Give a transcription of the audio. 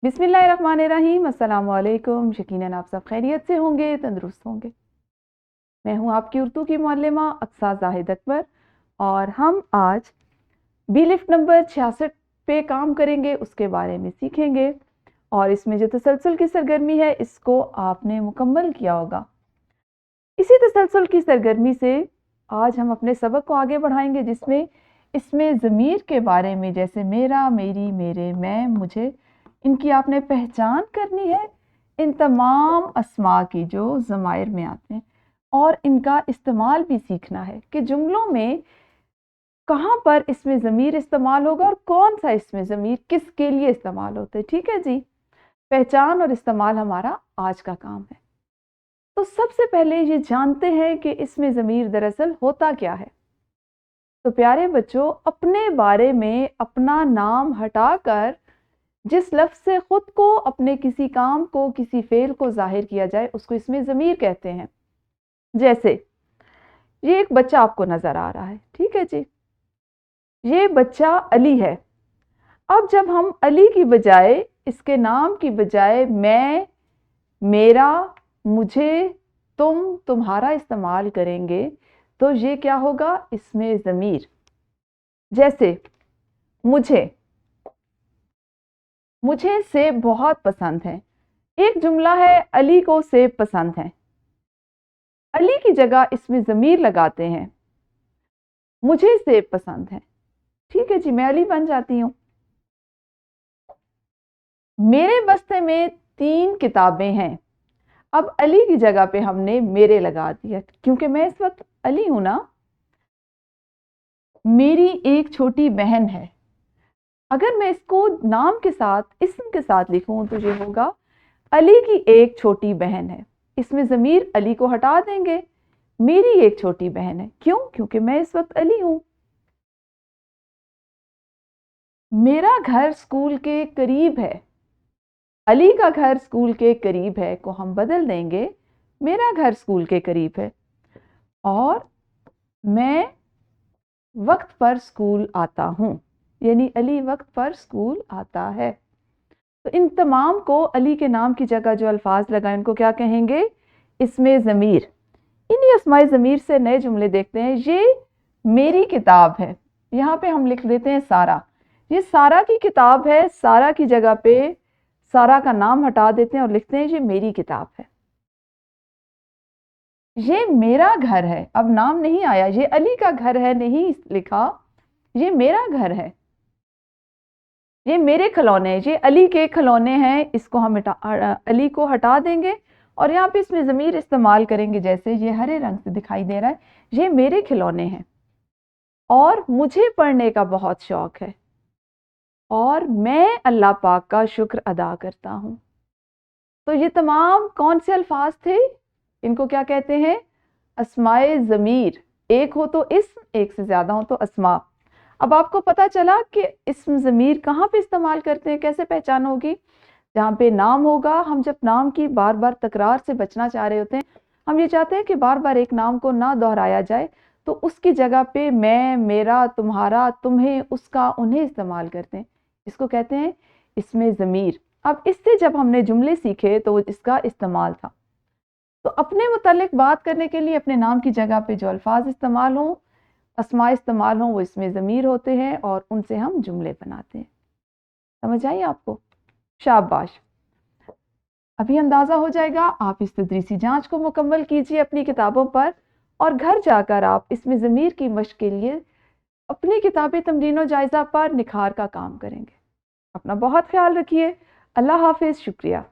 बिस्मिल्लाहिर्रहमानिर्रहीम। अस्सलाम वालेकुम। यकीनन आप सब खैरियत से होंगे, तंदुरुस्त होंगे। मैं हूं आपकी उर्दू की मुअल्लिमा अक्सा जाहिद अकबर और हम आज बी लिफ्ट नंबर 66 पे काम करेंगे, उसके बारे में सीखेंगे। और इसमें जो तसलसल की सरगर्मी है इसको आपने मुकम्मल किया होगा। इसी तसलसल की सरगर्मी से आज हम अपने सबक को आगे बढ़ाएंगे, जिसमें इसमें ज़मीर के बारे में, जैसे मेरा, मेरी, मेरे, मैं, मुझे, इनकी आपने पहचान करनी है। इन तमाम अस्मा की जो ज़माइर में आते हैं, और इनका इस्तेमाल भी सीखना है कि जुमलों में कहाँ पर इसमें ज़मीर इस्तेमाल होगा और कौन सा इसमें ज़मीर किसके लिए इस्तेमाल होते हैं। ठीक है जी, पहचान और इस्तेमाल हमारा आज का काम है। तो सबसे पहले ये जानते हैं कि इसमें ज़मीर दरअसल होता क्या है। तो प्यारे बच्चों, अपने बारे में अपना नाम हटाकर जिस लफ्ज़ से खुद को, अपने किसी काम को, किसी फेल को जाहिर किया जाए, उसको इसमें ज़मीर कहते हैं। जैसे ये एक बच्चा आपको नज़र आ रहा है, ठीक है जी, ये बच्चा अली है। अब जब हम अली की बजाय, इसके नाम की बजाय मैं, मेरा, मुझे, तुम, तुम्हारा इस्तेमाल करेंगे तो ये क्या होगा, इसमें ज़मीर। जैसे मुझे, मुझे सेब बहुत पसंद है। एक जुमला है अली को सेब पसंद है। अली की जगह इसमें ज़मीर लगाते हैं, मुझे सेब पसंद है। ठीक है जी, मैं अली बन जाती हूं। मेरे बस्ते में 3 किताबें हैं। अब अली की जगह पे हमने मेरे लगा दिया, क्योंकि मैं इस वक्त अली हूं ना। मेरी एक छोटी बहन है। अगर मैं इसको नाम के साथ, इस्म के साथ लिखूं तो ये होगा अली की एक छोटी बहन है। इसमें ज़मीर अली को हटा देंगे, मेरी एक छोटी बहन है। क्यों? क्योंकि मैं इस वक्त अली हूं। मेरा घर स्कूल के करीब है। अली का घर स्कूल के करीब है को हम बदल देंगे, मेरा घर स्कूल के करीब है। और मैं वक्त पर स्कूल आता हूं, यानी अली वक्त पर स्कूल आता है। तो इन तमाम को अली के नाम की जगह जो अल्फाज लगाए उनको क्या कहेंगे, इसमें ज़मीर। इन्हीं अस्माए ज़मीर से नए जुमले देखते हैं। ये मेरी किताब है, यहाँ पे हम लिख देते हैं सारा। ये सारा की किताब है, सारा की जगह पे सारा का नाम हटा देते हैं और लिखते हैं ये मेरी किताब है। ये मेरा घर है, अब नाम नहीं आया, ये अली का घर है नहीं लिखा, ये मेरा घर है। ये मेरे खिलौने, ये अली के खिलौने हैं, इसको हम अली को हटा देंगे और यहाँ पे इसमें ज़मीर इस्तेमाल करेंगे। जैसे ये हरे रंग से दिखाई दे रहा है, ये मेरे खिलौने हैं। और मुझे पढ़ने का बहुत शौक है और मैं अल्लाह पाक का शुक्र अदा करता हूँ। तो ये तमाम कौन से अल्फाज थे, इनको क्या कहते हैं, अस्माए ज़मीर। एक हो तो इस्म, एक से ज़्यादा हो तो अस्मा। अब आपको पता चला कि इस्म ज़मीर कहाँ पे इस्तेमाल करते हैं, कैसे पहचान होगी। जहाँ पे नाम होगा, हम जब नाम की बार बार तकरार से बचना चाह रहे होते हैं, हम ये चाहते हैं कि बार बार एक नाम को ना दोहराया जाए, तो उसकी जगह पे मैं, मेरा, तुम्हारा, तुम्हें, उसका, उन्हें इस्तेमाल करते हैं। इसको कहते हैं इसमें ज़मीर। अब इससे जब हमने जुमले सीखे तो वो इसका इस्तेमाल था। तो अपने मुतालिक बात करने के लिए अपने नाम की जगह पे जो अल्फाज इस्तेमाल हों, अस्मा इस्तेमाल हों, वो इसमें ज़मीर होते हैं और उनसे हम जुमले बनाते हैं। समझ आई आपको? शाबाश। अभी अंदाज़ा हो जाएगा। आप इस तदरीसी जांच को मुकम्मल कीजिए अपनी किताबों पर, और घर जाकर आप इसमें ज़मीर की मश्क के लिए अपनी किताबें तमरीन व जायज़ा पर निखार का काम करेंगे। अपना बहुत ख्याल रखिए। अल्लाह हाफिज़। शुक्रिया।